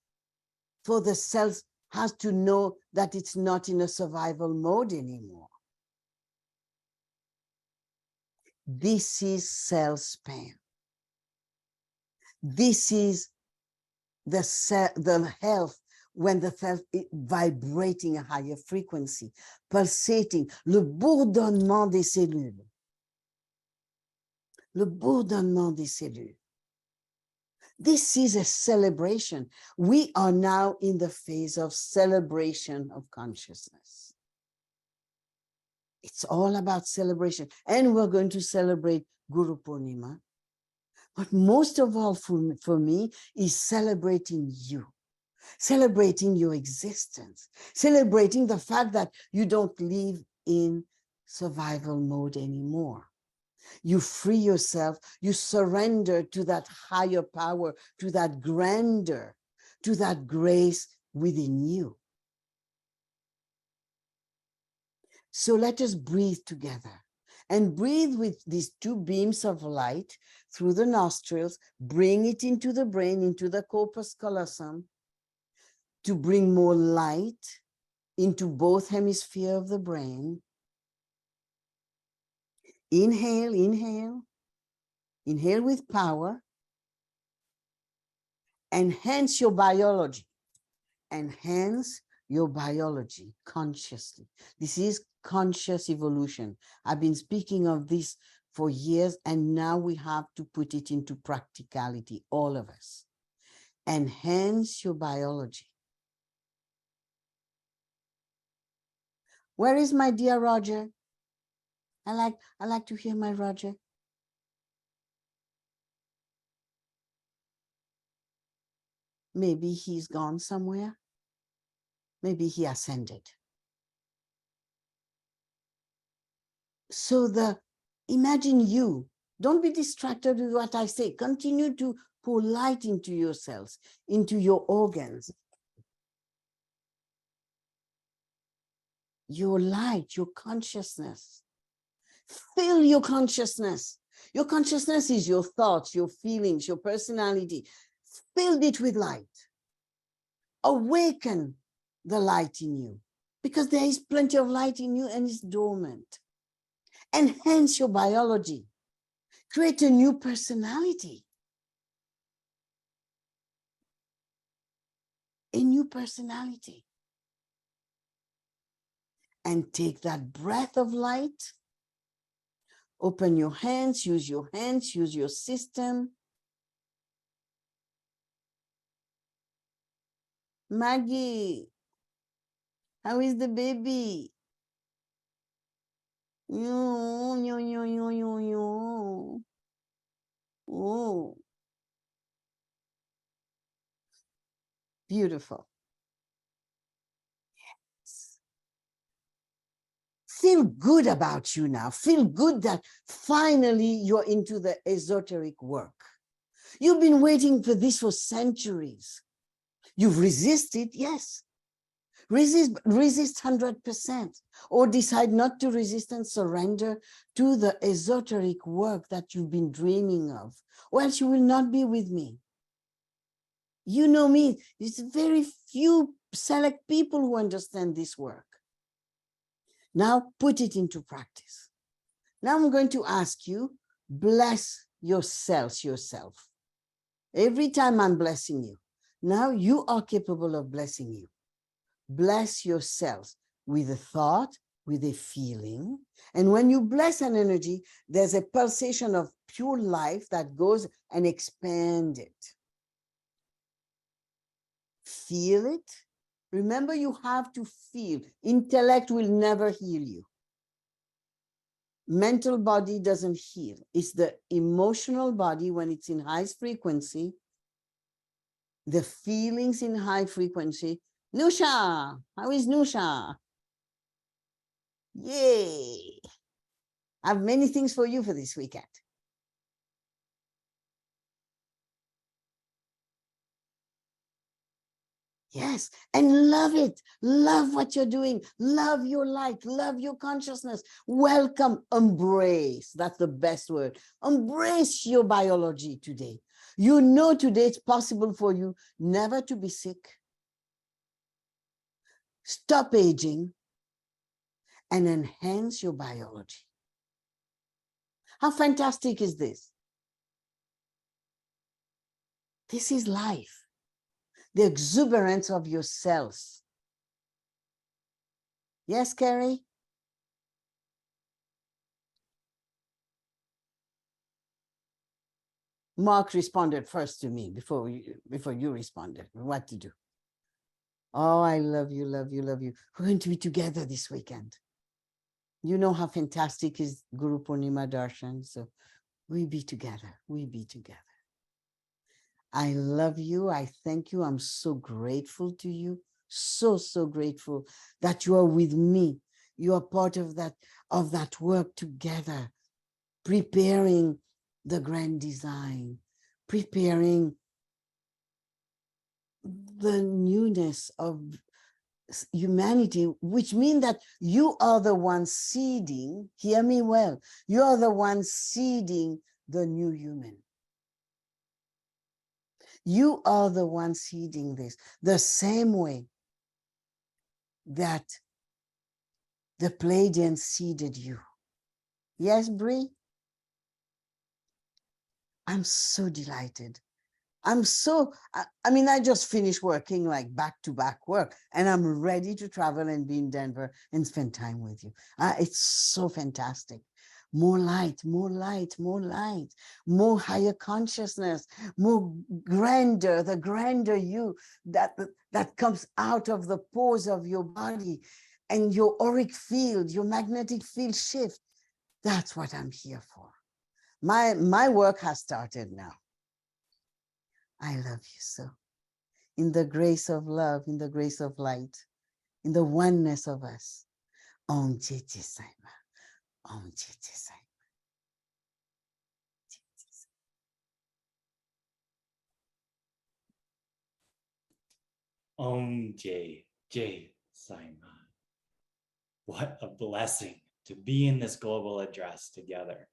for the cells has to know that it's not in a survival mode anymore. This is cell span. This is the health when the cell is vibrating a higher frequency, pulsating, le bourdonnement des cellules. Le bourdonnement des cellules. This is a celebration. We are now in the phase of celebration of consciousness. It's all about celebration. And we're going to celebrate Guru Purnima. But most of all for me is celebrating you, celebrating your existence, celebrating the fact that you don't live in survival mode anymore. You free yourself, you surrender to that higher power, to that grandeur, to that grace within you. So let us breathe together and breathe with these two beams of light through the nostrils, bring it into the brain, into the corpus callosum, to bring more light into both hemispheres of the brain. Inhale, inhale, inhale with power. Enhance your biology. Enhance your biology consciously. This is conscious evolution. I've been speaking of this for years, and now we have to put it into practicality, all of us. Enhance your biology. Where is my dear Roger? I like to hear my Roger. Maybe he's gone somewhere. Maybe he ascended. So imagine you. Don't be distracted with what I say. Continue to pour light into your cells, into your organs. Your light, your consciousness. Fill your consciousness. Your consciousness is your thoughts, your feelings, your personality. Fill it with light. Awaken the light in you, because there is plenty of light in you and it's dormant. Enhance your biology. Create a new personality. A new personality. And take that breath of light. Open your hands, use your system. Maggie, how is the baby? Yo, yo, yo, yo, yo, yo. Oh, beautiful. Yes. Feel good about you now. Feel good that finally you're into the esoteric work. You've been waiting for this for centuries. You've resisted, yes. Resist 100%, or decide not to resist and surrender to the esoteric work that you've been dreaming of, or else you will not be with me. You know me, it's very few select people who understand this work. Now put it into practice. Now I'm going to ask you, bless yourself. Every time I'm blessing you, now you are capable of blessing you. Bless yourselves with a thought, with a feeling. And when you bless an energy, there's a pulsation of pure life that goes and expands it. Feel it. Remember, you have to feel. Intellect will never heal you. Mental body doesn't heal. It's the emotional body when it's in high frequency, the feelings in high frequency. Nusha, how is Nusha? Yay. I have many things for you for this weekend. Yes, and love it. Love what you're doing. Love your light. Love your consciousness. Welcome, embrace. That's the best word. Embrace your biology today. You know today it's possible for you never to be sick. Stop aging and enhance your biology. How fantastic is this? This is life. The exuberance of your cells. Yes, Carrie? Mark responded first to me before you responded. What to do? Oh, I love you, love you, love you. We're going to be together this weekend. You know how fantastic is Guru Purnima Darshan. So we be together. We be together. I love you. I thank you. I'm so grateful to you. So, so grateful that you are with me. You are part of that work together, preparing the grand design, preparing the newness of humanity, which means that you are the one seeding, hear me well, you are the one seeding the new human. You are the one seeding this, the same way that the Pleiadians seeded you. Yes, Bree? I'm so delighted. I mean, I just finished working like back-to-back work, and I'm ready to travel and be in Denver and spend time with you. It's so fantastic. More light, more light, more light, more higher consciousness, more grander, the grander you that comes out of the pores of your body and your auric field, your magnetic field shift. That's what I'm here for. My work has started now. I love you so. In the grace of love, in the grace of light, in the oneness of us. Om Jiti Sai Maa. Om Jiti Sai Maa. Om Jai Sai Maa. What a blessing to be in this global address together.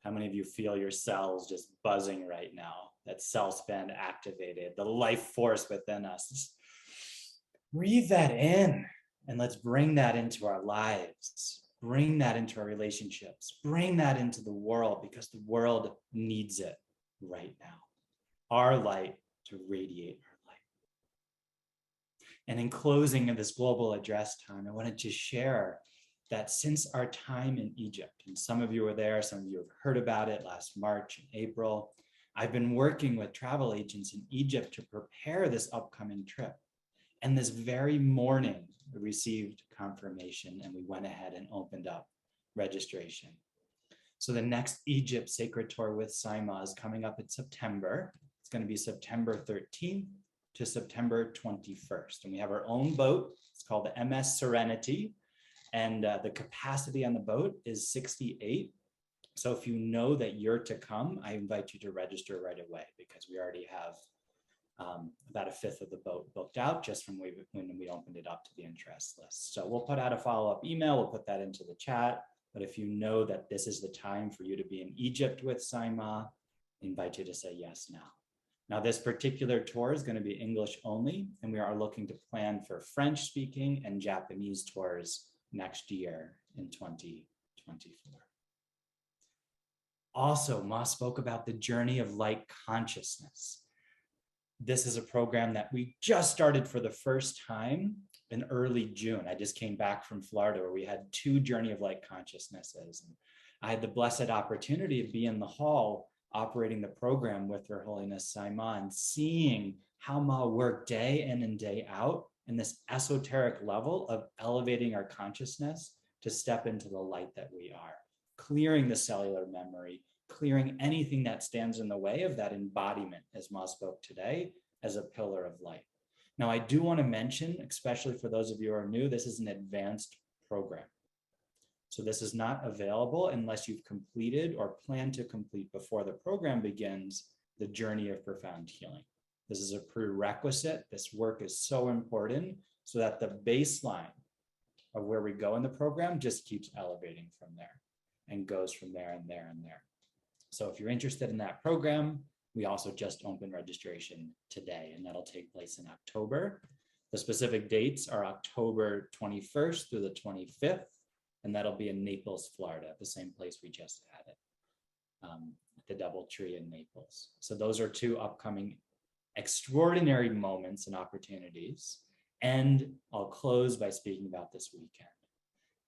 How many of you feel your cells just buzzing right now? That cell span activated, the life force within us. Just breathe that in and let's bring that into our lives. Bring that into our relationships. Bring that into the world because the world needs it right now. Our light to radiate our light. And in closing of this global address time, I wanted to share that since our time in Egypt, and some of you were there, some of you have heard about it last March and April, I've been working with travel agents in Egypt to prepare this upcoming trip. And this very morning, we received confirmation and we went ahead and opened up registration. So the next Egypt Sacred Tour with Sai Maa is coming up in September. It's going to be September 13th to September 21st. And we have our own boat. It's called the MS Serenity. And the capacity on the boat is 68. So if you know that you're to come, I invite you to register right away because we already have about a fifth of the boat booked out just from when we opened it up to the interest list. So we'll put out a follow-up email. We'll put that into the chat. But if you know that this is the time for you to be in Egypt with Sai Maa, I invite you to say yes now. Now, this particular tour is going to be English only, and we are looking to plan for French speaking and Japanese tours next year in 2024. Also, Ma spoke about the journey of light consciousness. This is a program that we just started for the first time in early June. I just came back from Florida where we had 2 Journey of Light consciousnesses. And I had the blessed opportunity to be in the hall operating the program with Her Holiness Sai Maa and seeing how Ma worked day in and day out in this esoteric level of elevating our consciousness to step into the light that we are, clearing the cellular memory, clearing anything that stands in the way of that embodiment, as Ma spoke today, as a pillar of light. Now, I do want to mention, especially for those of you who are new, this is an advanced program. So this is not available unless you've completed or plan to complete before the program begins the Journey of Profound Healing, This is a prerequisite. This work is so important so that the baseline of where we go in the program just keeps elevating from there and goes from there and there and there. So if you're interested in that program, we also just opened registration today, and that'll take place in October. The specific dates are October 21st through the 25th, and that'll be in Naples, Florida, the same place we just had it, at the DoubleTree in Naples. So those are two upcoming extraordinary moments and opportunities. And I'll close by speaking about this weekend.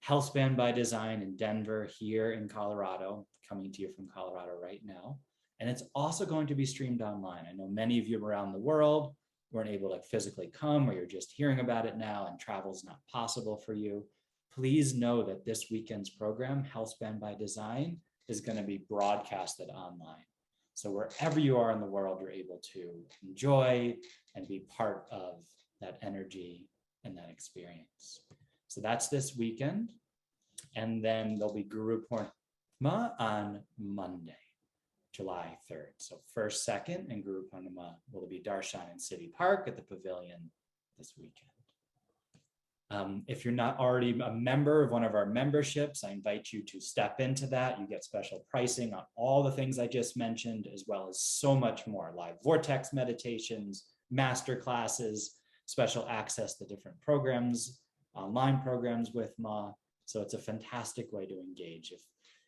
Healthspan by Design in Denver, here in Colorado, coming to you from Colorado right now. And it's also going to be streamed online. I know many of you around the world weren't able to physically come, or you're just hearing about it now and travel's not possible for you. Please know that this weekend's program, Healthspan by Design, is going to be broadcasted online. So wherever you are in the world, you're able to enjoy and be part of that energy and that experience. So that's this weekend. And then there'll be Guru Purnima on Monday, July 3rd. So 1st, 2nd, and Guru Purnima will be Darshan in City Park at the Pavilion this weekend. If you're not already a member of one of our memberships, I invite you to step into that. You get special pricing on all the things I just mentioned, as well as so much more: live vortex meditations, master classes, special access to different programs, online programs with Ma. So it's a fantastic way to engage.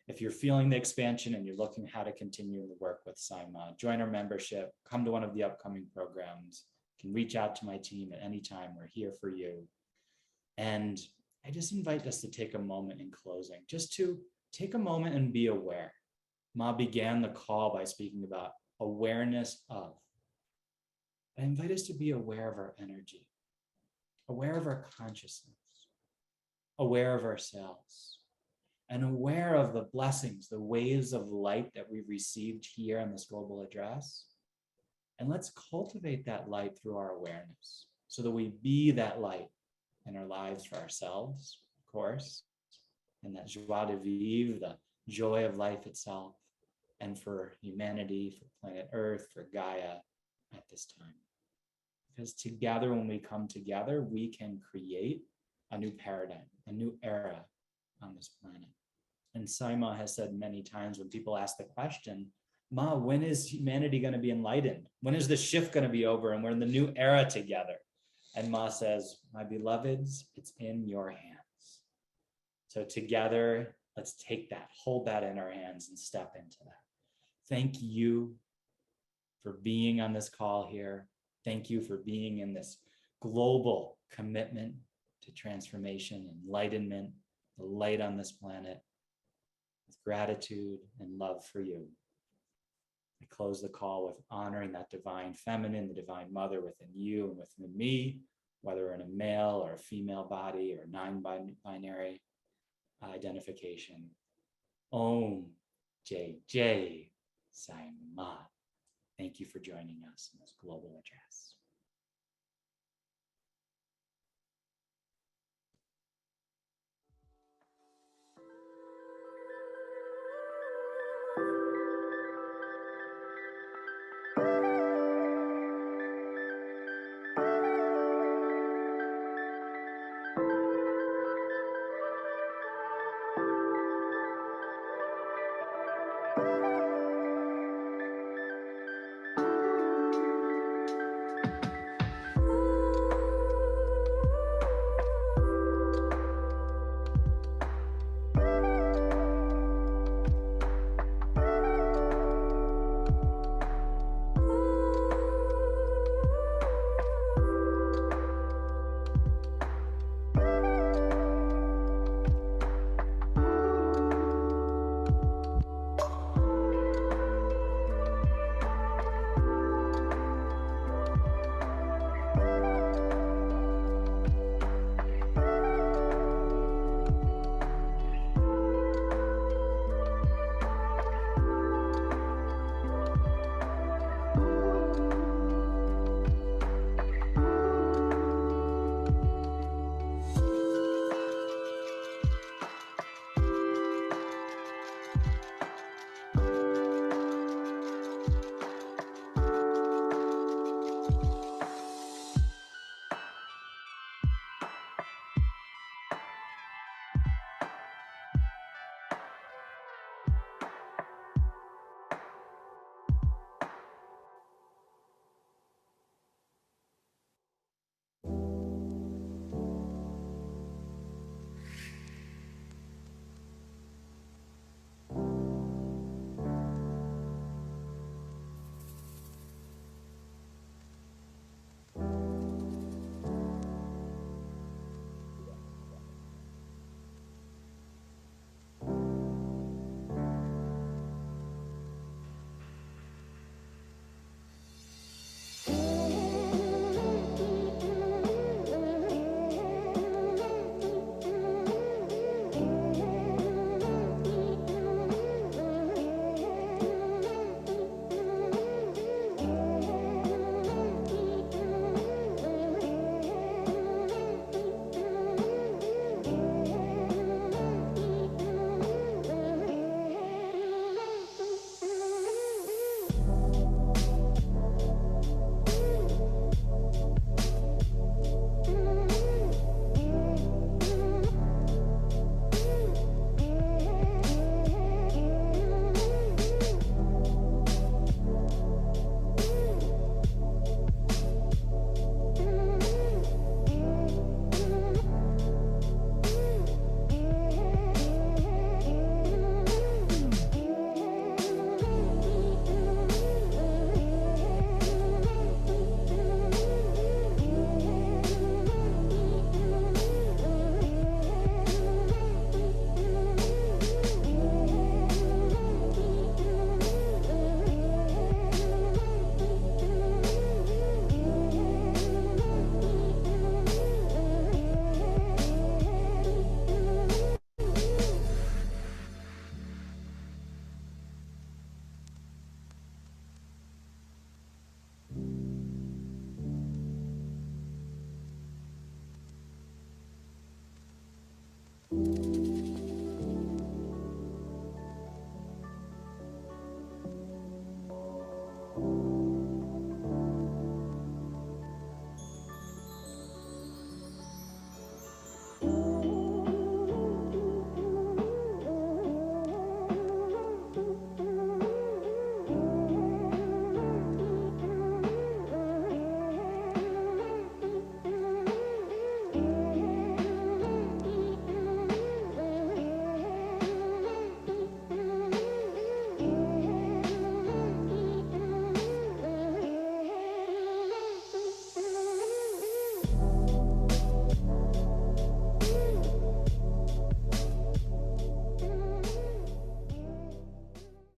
If you're feeling the expansion and you're looking how to continue the work with Sai Maa, join our membership, come to one of the upcoming programs, you can reach out to my team at any time. We're here for you. And I just invite us to take a moment in closing, just to take a moment and be aware. Ma began the call by speaking about awareness of. I invite us to be aware of our energy, aware of our consciousness, aware of ourselves, and aware of the blessings, the waves of light that we've received here in this global address. And let's cultivate that light through our awareness so that we be that light in our lives for ourselves, of course, and that joie de vivre, the joy of life itself, and for humanity, for planet Earth, for Gaia at this time. Because together, when we come together, we can create a new paradigm, a new era on this planet. And Sai Maa has said many times when people ask the question, Ma, when is humanity going to be enlightened? When is the shift going to be over and we're in the new era together? And Ma says, my beloveds, it's in your hands. So together, let's take that, hold that in our hands and step into that. Thank you for being on this call here. Thank you for being in this global commitment to transformation, enlightenment, the light on this planet, with gratitude and love for you. I close the call with honoring that divine feminine, the divine mother within you and within me, whether in a male or a female body or non-binary identification. Om Jai Sai Maa. Thank you for joining us in this global address.